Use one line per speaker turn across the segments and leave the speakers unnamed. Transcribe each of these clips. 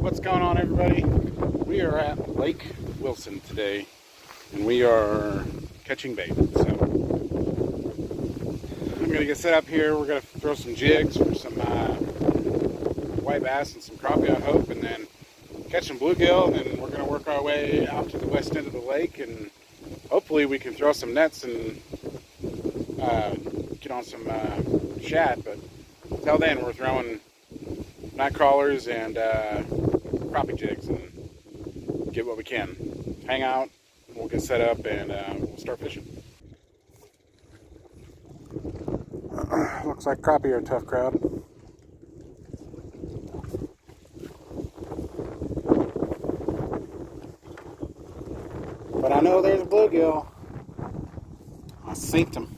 What's going on, everybody? We are at Lake Wilson today, and we are catching bait. So I'm gonna get set up here. We're gonna throw some jigs for some white bass and some crappie, I hope, and then catch some bluegill. And then we're gonna work our way out to the west end of the lake, and hopefully we can throw some nets and get on some shad. But until then, we're throwing night crawlers and crappie jigs and get what we can. Hang out, we'll get set up, and we'll start fishing. Looks like crappie are a tough crowd. But I know there's a bluegill. I synced him.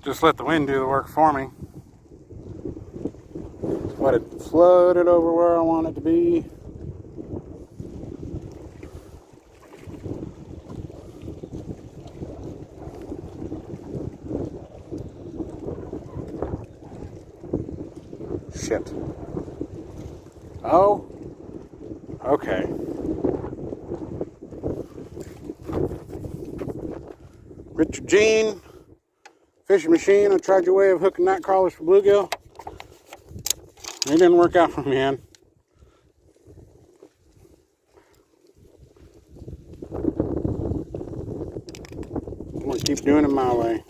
Just let the wind do the work for me. Let it float it over where I want it to be. Shit. Oh, okay. Richard Jean, fishing machine. I tried your way of hooking night crawlers for bluegill. It didn't work out for me, man. I'm gonna keep doing it my way.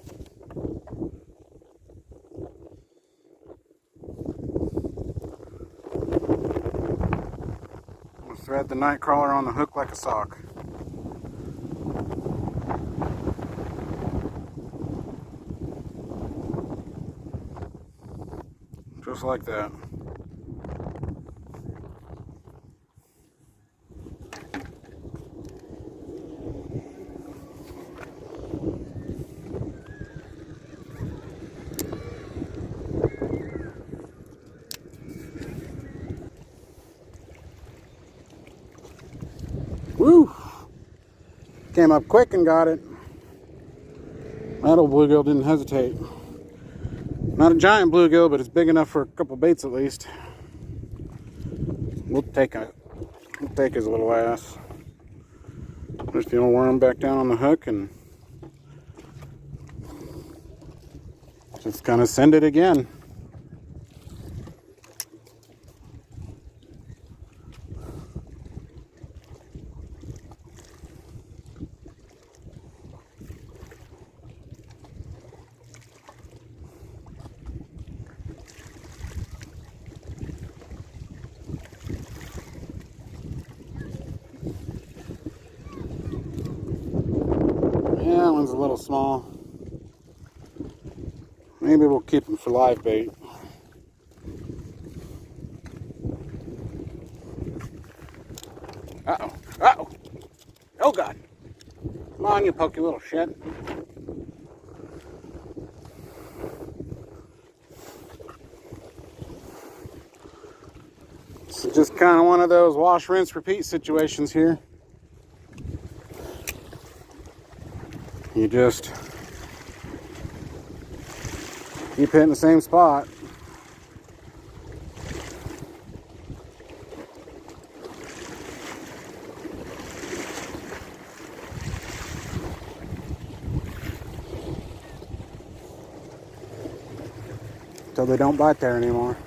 I'm gonna thread the night crawler on the hook like a sock. Just like that. Woo! Came up quick and got it. That old bluegill didn't hesitate. Not a giant bluegill, but it's big enough for a couple baits at least. We'll take his little ass. Just gonna worm back down on the hook and just gonna send it again. Yeah, that one's a little small. Maybe we'll keep him for live bait. Uh-oh. Uh-oh. Oh, God. Come on, you pokey little shit. It's just kind of one of those wash, rinse, repeat situations here. You just keep hitting the same spot. Until they don't bite there anymore.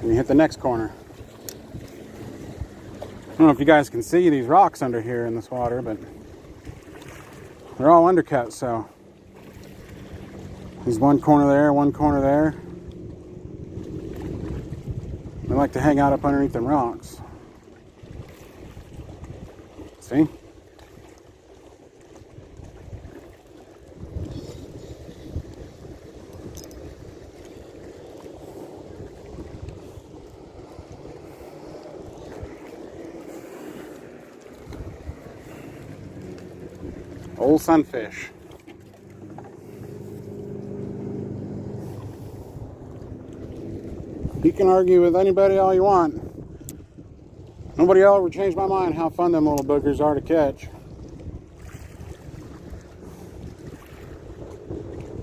And you hit the next corner. I don't know if you guys can see these rocks under here in this water, but they're all undercut, so there's one corner there, one corner there. They like to hang out up underneath them rocks. See? Old sunfish. You can argue with anybody all you want. Nobody will ever change my mind how fun them little boogers are to catch.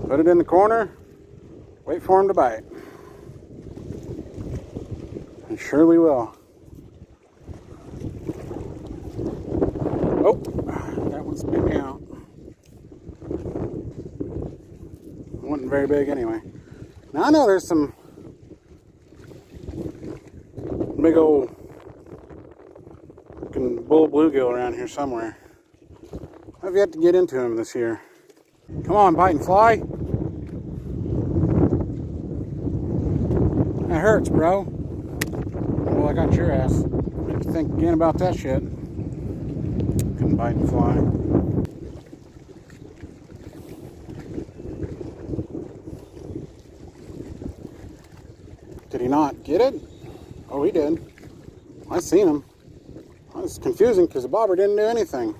Put it in the corner, wait for them to bite. And surely will. Oh, that one spit me out. It wasn't very big anyway. Now I know there's some big old fucking bull bluegill around here somewhere. I've yet to get into him this year. Come on, bite and fly. That hurts, bro. Well, I got your ass. Make you think again about that shit. Couldn't bite and fly. Did he not get it? Oh, he did. I seen him. It was confusing because the bobber didn't do anything.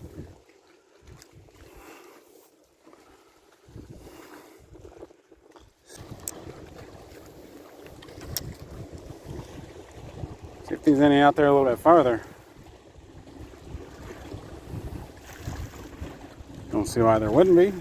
See if there's any out there a little bit farther. Don't see why there wouldn't be.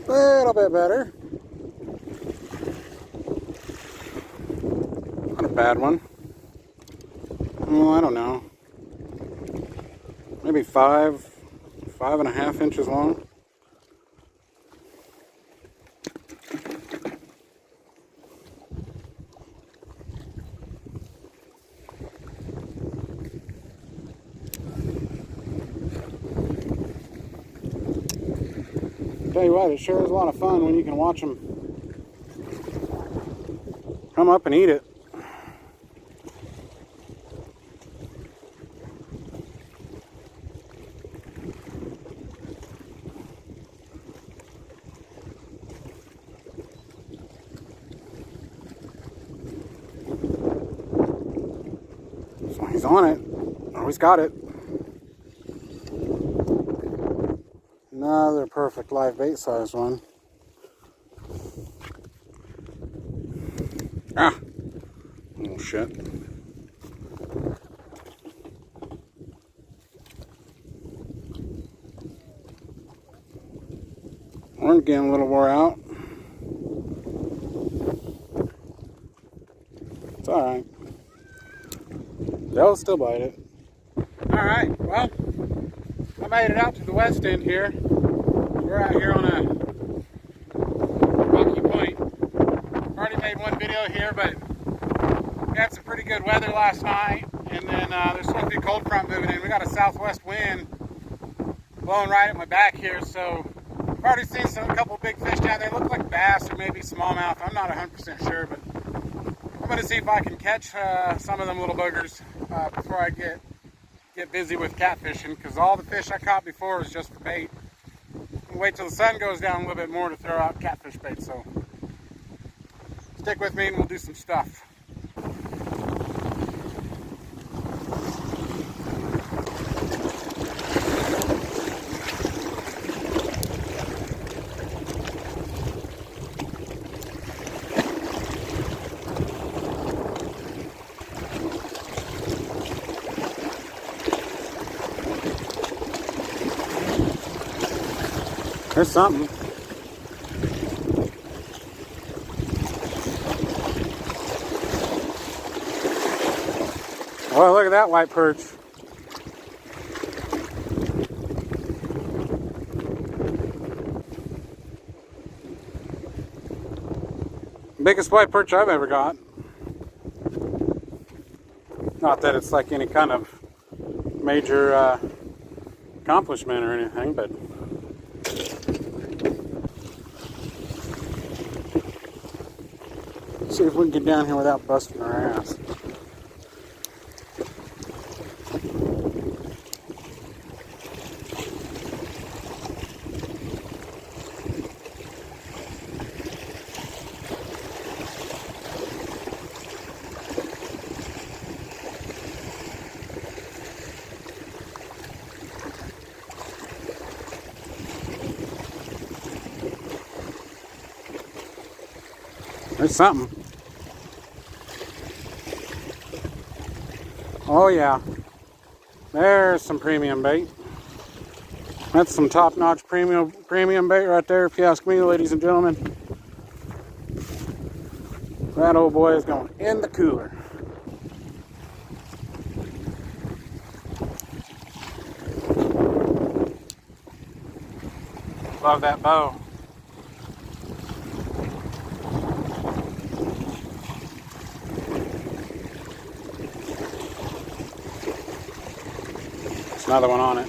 A little bit better. Not a bad one. Well, I don't know. Maybe 5.5 inches long. Tell you what, it sure is a lot of fun when you can watch them come up and eat it. So he's on it. Oh, he's got it. Another perfect live bait size one. Ah! Oh shit. We're getting a little wore out. It's alright. They'll still bite it. Alright, well, I made it out to the west end here. We're out here on a rocky point. Already made one video here, but we had some pretty good weather last night, and then there's supposed to be a cold front moving in. We got a southwest wind blowing right at my back here, so I've already seen a couple big fish down there. Look like bass or maybe smallmouth. I'm not 100% sure, but I'm going to see if I can catch some of them little boogers before I get busy with catfishing, because all the fish I caught before was just for bait. I'll wait till the sun goes down a little bit more to throw out catfish bait, so stick with me and we'll do some stuff. There's something. Oh, look at that white perch. Biggest white perch I've ever got. Not that it's like any kind of major accomplishment or anything, but let's see if we can get down here without busting our ass. There's something. Oh yeah. There's some premium bait. That's some top-notch premium bait right there, if you ask me, ladies and gentlemen. That old boy is going in the cooler. Love that bow. Another one on it.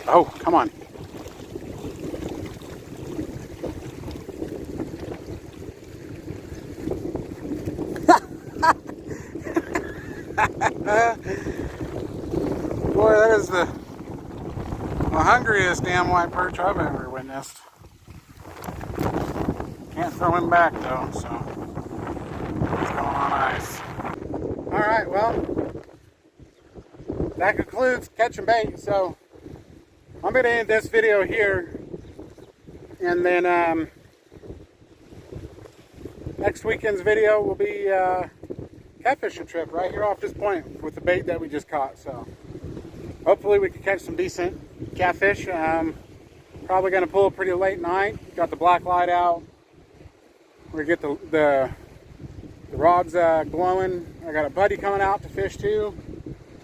Oh, come on. Boy, that is the hungriest damn white perch I've ever witnessed. Can't throw him back though, so he's going on ice. Alright, well, that concludes catching bait, so I'm going to end this video here, and then next weekend's video will be catfishing trip right here off this point with the bait that we just caught, so hopefully we can catch some decent catfish. Probably going to pull pretty late night, got the black light out, we get the rod's glowing. I got a buddy coming out to fish too.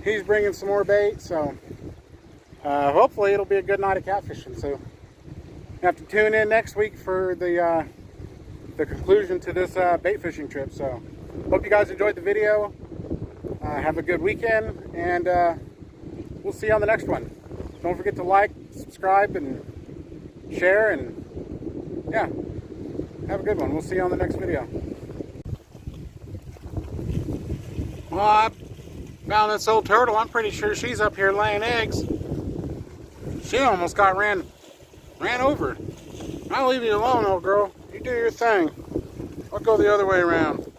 He's bringing some more bait, so hopefully it'll be a good night of catfishing. So you have to tune in next week for the conclusion to this bait fishing trip. So hope you guys enjoyed the video. Have a good weekend, and we'll see you on the next one. Don't forget to like, subscribe, and share, and yeah, have a good one. We'll see you on the next video. Well, I found this old turtle. I'm pretty sure she's up here laying eggs. She almost got ran over. I'll leave you alone, old girl. You do your thing. I'll go the other way around.